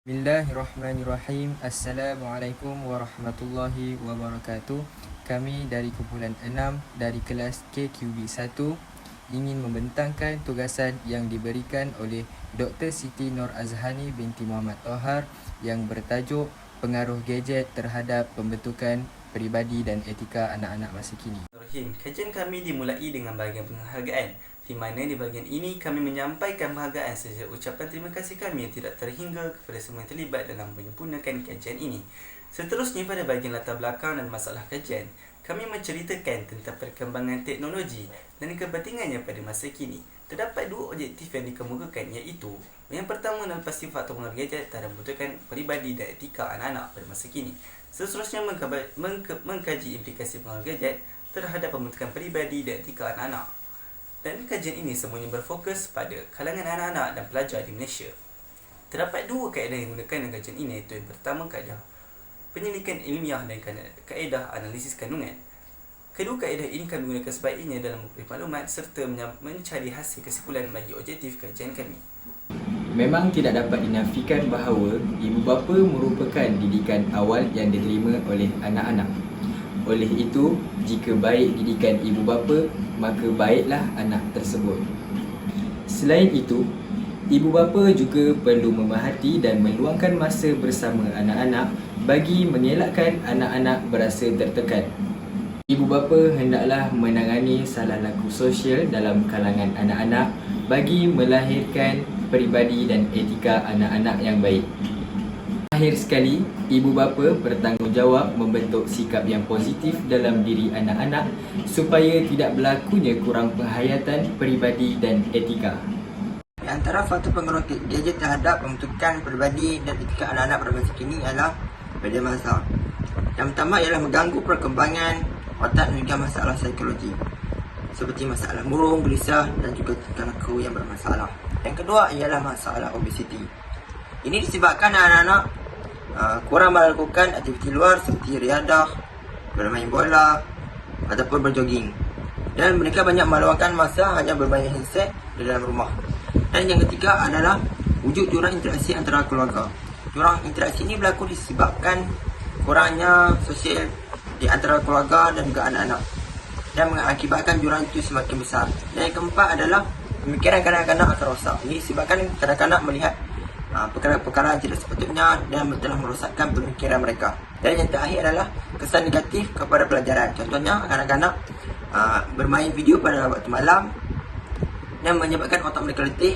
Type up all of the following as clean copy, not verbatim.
Bismillahirrahmanirrahim. Assalamualaikum warahmatullahi wabarakatuh. Kami dari kumpulan 6 dari kelas KQB1 ingin membentangkan tugasan yang diberikan oleh Dr. Siti Nur Azhani binti Muhammad Tohar yang bertajuk pengaruh gadget terhadap pembentukan peribadi dan etika anak-anak masa kini. Kajian kami dimulai dengan bahagian penghargaan, di mana di bahagian ini kami menyampaikan penghargaan serta ucapan terima kasih kami yang tidak terhingga kepada semua yang terlibat dalam menyempurnakan kajian ini. Seterusnya, pada bahagian latar belakang dan masalah kajian, kami menceritakan tentang perkembangan teknologi dan kepentingannya pada masa kini. Terdapat dua objektif yang dikemukakan, iaitu yang pertama adalah pasti faktor pengaruh gadget terhadap pembentukan peribadi dan etika anak-anak pada masa kini. Seterusnya, mengkaji implikasi pengaruh gadget terhadap pembentukan peribadi dan etika anak-anak. Dan kajian ini semuanya berfokus pada kalangan anak-anak dan pelajar di Malaysia. Terdapat dua kaedah yang digunakan dalam kajian ini, iaitu yang pertama kaedah penyelidikan ilmiah dan kaedah analisis kandungan. Kedua kaedah ini kami gunakan sebaiknya dalam memberi maklumat serta mencari hasil kesimpulan bagi objektif kajian kami. Memang tidak dapat dinafikan bahawa ibu bapa merupakan didikan awal yang diterima oleh anak-anak. Oleh itu, jika baik didikan ibu bapa, maka baiklah anak tersebut. Selain itu, ibu bapa juga perlu memerhati dan meluangkan masa bersama anak-anak bagi mengelakkan anak-anak berasa tertekan. Ibu bapa hendaklah menangani salah laku sosial dalam kalangan anak-anak bagi melahirkan peribadi dan etika anak-anak yang baik. Akhir sekali, ibu bapa bertanggungjawab membentuk sikap yang positif dalam diri anak-anak supaya tidak berlakunya kurang penghayatan peribadi dan etika. Di antara faktor pengaruh gadget terhadap pembentukan peribadi dan etika anak-anak pada masa kini adalah beberapa masalah. Yang pertama ialah mengganggu perkembangan otak dan juga masalah psikologi, seperti masalah murung, gelisah dan juga tingkah laku yang bermasalah. Yang kedua ialah masalah obesiti. Ini disebabkan anak-anak kurang melakukan aktiviti luar seperti riadah, bermain bola ataupun berjoging, dan mereka banyak meluangkan masa hanya bermain handset di dalam rumah. Dan yang ketiga adalah wujud jurang interaksi antara keluarga. Jurang interaksi ini berlaku disebabkan kurangnya sosial di antara keluarga dan juga anak-anak, dan mengakibatkan jurang itu semakin besar. Dan yang keempat adalah pemikiran kanak-kanak akan rosak. Ini disebabkan kanak-kanak melihat perkara-perkara yang tidak sepatutnya dan telah merosakkan pemikiran mereka. Dan yang terakhir adalah kesan negatif kepada pelajaran. Contohnya, kanak-kanak bermain video pada waktu malam dan menyebabkan otak mereka letih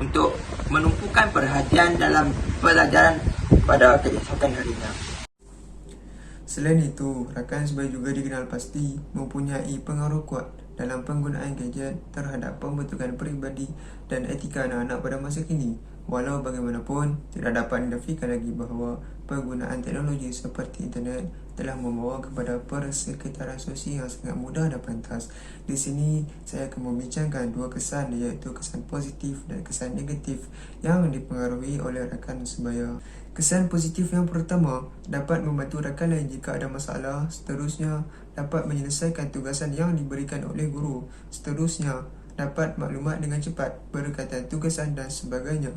untuk menumpukan perhatian dalam pelajaran pada keesokan harinya. Selain itu, rakan sebaya juga dikenal pasti mempunyai pengaruh kuat dalam penggunaan gadget terhadap pembentukan peribadi dan etika anak-anak pada masa kini. Walau bagaimanapun, tidak dapat dinafikan lagi bahawa penggunaan teknologi seperti internet telah membawa kepada persekitaran sosial yang sangat mudah dan pantas. Di sini, saya akan membincangkan dua kesan, iaitu kesan positif dan kesan negatif yang dipengaruhi oleh rakan sebaya. Kesan positif yang pertama, dapat membantu rakan lain jika ada masalah. Seterusnya, dapat menyelesaikan tugasan yang diberikan oleh guru. Seterusnya, dapat maklumat dengan cepat, berkaitan tugasan dan sebagainya.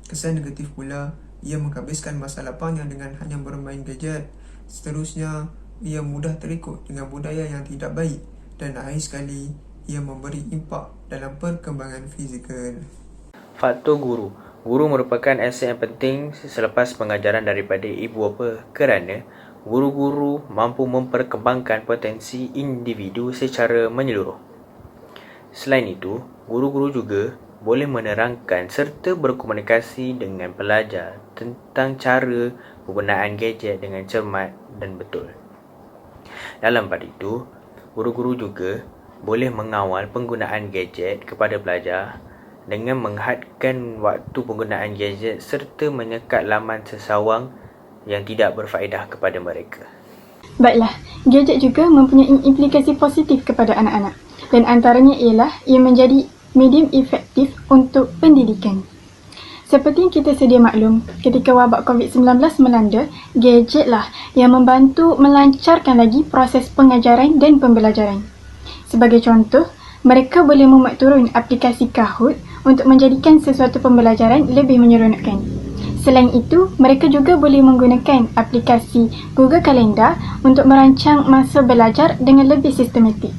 Kesan negatif pula, ia menghabiskan masa lapangnya dengan hanya bermain gadget. Seterusnya, ia mudah terikut dengan budaya yang tidak baik. Dan akhir sekali, ia memberi impak dalam perkembangan fizikal. Faktor guru. Guru merupakan aset yang penting selepas pengajaran daripada ibu bapa kerana guru-guru mampu memperkembangkan potensi individu secara menyeluruh. Selain itu, guru-guru juga boleh menerangkan serta berkomunikasi dengan pelajar tentang cara penggunaan gadget dengan cermat dan betul. Dalam pada itu, guru-guru juga boleh mengawal penggunaan gadget kepada pelajar dengan menghadkan waktu penggunaan gadget serta menyekat laman sesawang yang tidak berfaedah kepada mereka. Baiklah, gadget juga mempunyai implikasi positif kepada anak-anak, dan antaranya ialah ia menjadi medium efektif untuk pendidikan. Seperti yang kita sedia maklum, ketika wabak COVID-19 melanda, gadgetlah yang membantu melancarkan lagi proses pengajaran dan pembelajaran. Sebagai contoh, mereka boleh memuat turun aplikasi Kahoot untuk menjadikan sesuatu pembelajaran lebih menyeronokkan. Selain itu, mereka juga boleh menggunakan aplikasi Google Calendar untuk merancang masa belajar dengan lebih sistematik.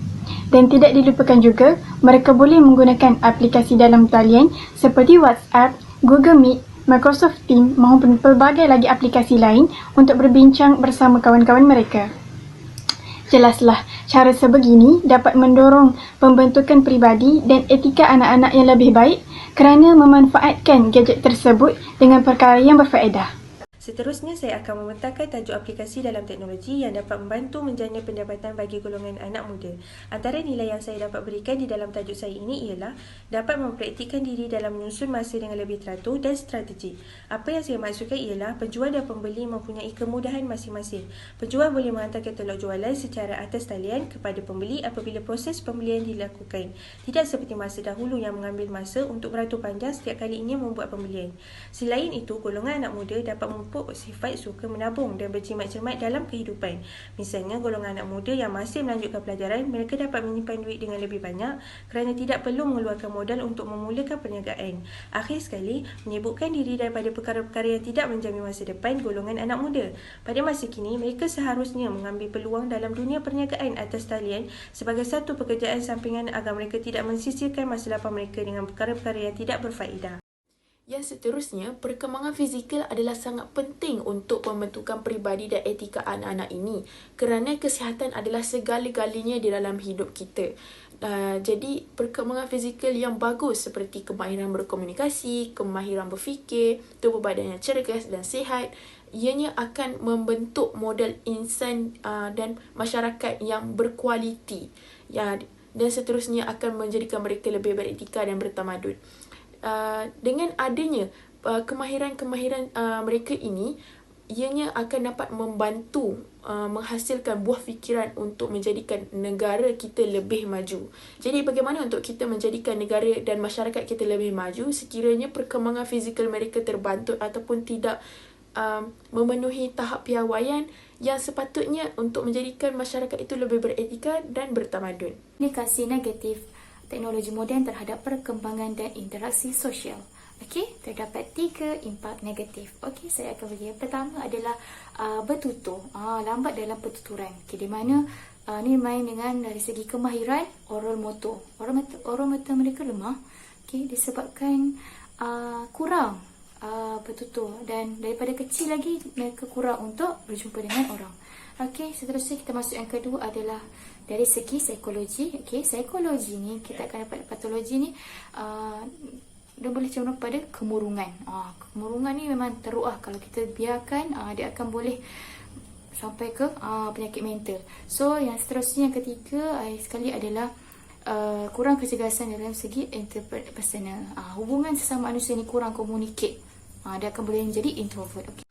Dan tidak dilupakan juga, mereka boleh menggunakan aplikasi dalam talian seperti WhatsApp, Google Meet, Microsoft Teams maupun pelbagai lagi aplikasi lain untuk berbincang bersama kawan-kawan mereka. Jelaslah, cara sebegini dapat mendorong pembentukan peribadi dan etika anak-anak yang lebih baik kerana memanfaatkan gadget tersebut dengan perkara yang berfaedah. Seterusnya, saya akan memetakan tajuk aplikasi dalam teknologi yang dapat membantu menjana pendapatan bagi golongan anak muda. Antara nilai yang saya dapat berikan di dalam tajuk saya ini ialah dapat mempraktikkan diri dalam menyusun masa dengan lebih teratur dan strategi. Apa yang saya maksudkan ialah penjual dan pembeli mempunyai kemudahan masing-masing. Penjual boleh menghantar katalog jualan secara atas talian kepada pembeli apabila proses pembelian dilakukan. Tidak seperti masa dahulu yang mengambil masa untuk beratur panjang setiap kali ingin membuat pembelian. Selain itu, golongan anak muda dapat memupuk sifat suka menabung dan berjimat cermat dalam kehidupan. Misalnya, golongan anak muda yang masih melanjutkan pelajaran, mereka dapat menyimpan duit dengan lebih banyak kerana tidak perlu mengeluarkan modal untuk memulakan perniagaan. Akhir sekali, menyibukkan diri daripada perkara-perkara yang tidak menjamin masa depan golongan anak muda. Pada masa kini, mereka seharusnya mengambil peluang dalam dunia perniagaan atas talian sebagai satu pekerjaan sampingan agar mereka tidak mensisihkan masa lapang mereka dengan perkara-perkara yang tidak berfaedah. Yang seterusnya, perkembangan fizikal adalah sangat penting untuk pembentukan peribadi dan etika anak-anak ini kerana kesihatan adalah segala-galanya di dalam hidup kita. Jadi, perkembangan fizikal yang bagus seperti kemahiran berkomunikasi, kemahiran berfikir, tubuh badan yang cergas dan sihat, ianya akan membentuk model insan dan masyarakat yang berkualiti. Dan seterusnya akan menjadikan mereka lebih beretika dan bertamadun. Dengan adanya kemahiran-kemahiran mereka ini, ianya akan dapat membantu menghasilkan buah fikiran untuk menjadikan negara kita lebih maju. Jadi bagaimana untuk kita menjadikan negara dan masyarakat kita lebih maju sekiranya perkembangan fizikal mereka terbantu ataupun tidak memenuhi tahap piawaian yang sepatutnya untuk menjadikan masyarakat itu lebih beretika dan bertamadun. Implikasi negatif teknologi moden terhadap perkembangan dan interaksi sosial. Okey, terdapat 3 impak negatif. Okey, saya akan bagi. Yang pertama adalah bertutur, lambat dalam pertuturan. Okey, di mana ni main dengan dari segi kemahiran oral motor. Oral motor mereka lemah. Okey, disebabkan kurang bertutur dan daripada kecil lagi mereka kurang untuk berjumpa dengan orang. Okey, seterusnya kita masuk yang kedua adalah dari segi psikologi. Okey, psikologi ni kita akan dapat patologi ni dia boleh cenderung pada kemurungan. Kemurungan ni memang teruk kalau kita biarkan, dia akan boleh sampai ke penyakit mental. So yang seterusnya yang ketiga sekali adalah kurang kecergasan dalam segi interpersonal. Hubungan sesama manusia ni kurang communicate. Dia akan boleh menjadi introvert. Okay.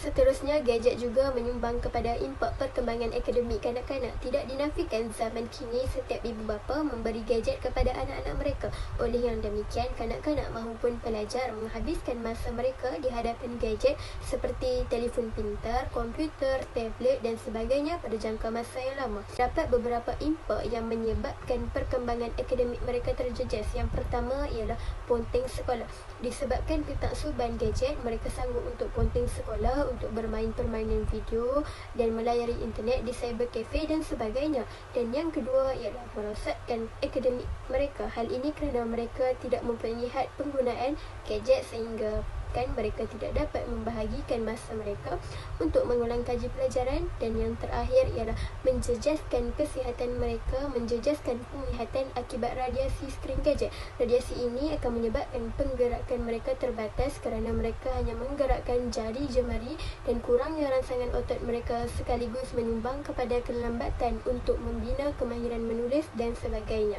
Seterusnya, gadget juga menyumbang kepada impak perkembangan akademik kanak-kanak. Tidak dinafikan zaman kini setiap ibu bapa memberi gadget kepada anak-anak mereka. Oleh yang demikian, kanak-kanak maupun pelajar menghabiskan masa mereka di hadapan gadget seperti telefon pintar, komputer, tablet dan sebagainya pada jangka masa yang lama. Dapat beberapa impak yang menyebabkan perkembangan akademik mereka terjejas. Yang pertama ialah ponteng sekolah. Disebabkan ketaksuban gadget, mereka sanggup untuk ponteng sekolah, untuk bermain permainan video dan melayari internet di cyber cafe dan sebagainya. Dan yang kedua ialah merosakkan akademik mereka. Hal ini kerana mereka tidak mempunyai had penggunaan gadget sehingga mereka tidak dapat membahagikan masa mereka untuk mengulang kaji pelajaran. Dan yang terakhir ialah menjejaskan kesihatan mereka, menjejaskan penglihatan akibat radiasi skrin gadget. Radiasi ini akan menyebabkan penggerakan mereka terbatas kerana mereka hanya menggerakkan jari jemari dan kurangnya rangsangan otot mereka, sekaligus menyumbang kepada kelambatan untuk membina kemahiran menulis dan sebagainya.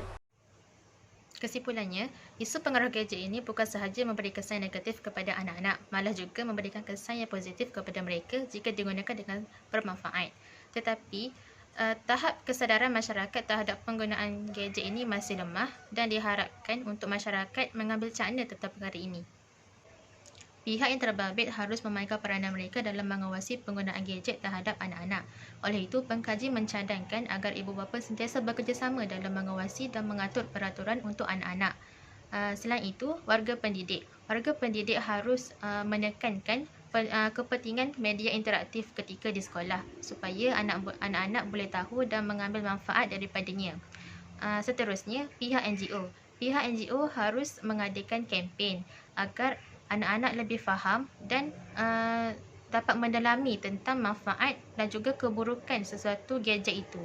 Kesimpulannya, isu pengaruh gadget ini bukan sahaja memberi kesan negatif kepada anak-anak, malah juga memberikan kesan yang positif kepada mereka jika digunakan dengan bermanfaat. Tetapi, tahap kesadaran masyarakat terhadap penggunaan gadget ini masih lemah dan diharapkan untuk masyarakat mengambil cakna tentang perkara ini. Pihak yang terbabit harus memainkan peranan mereka dalam mengawasi penggunaan gadget terhadap anak-anak. Oleh itu, pengkaji mencadangkan agar ibu bapa sentiasa bekerjasama dalam mengawasi dan mengatur peraturan untuk anak-anak. Selain itu, warga pendidik. Warga pendidik harus menekankan kepentingan media interaktif ketika di sekolah supaya anak-anak boleh tahu dan mengambil manfaat daripadanya. Seterusnya, pihak NGO. Pihak NGO harus mengadakan kempen agar anak-anak lebih faham dan dapat mendalami tentang manfaat dan juga keburukan sesuatu gadget itu.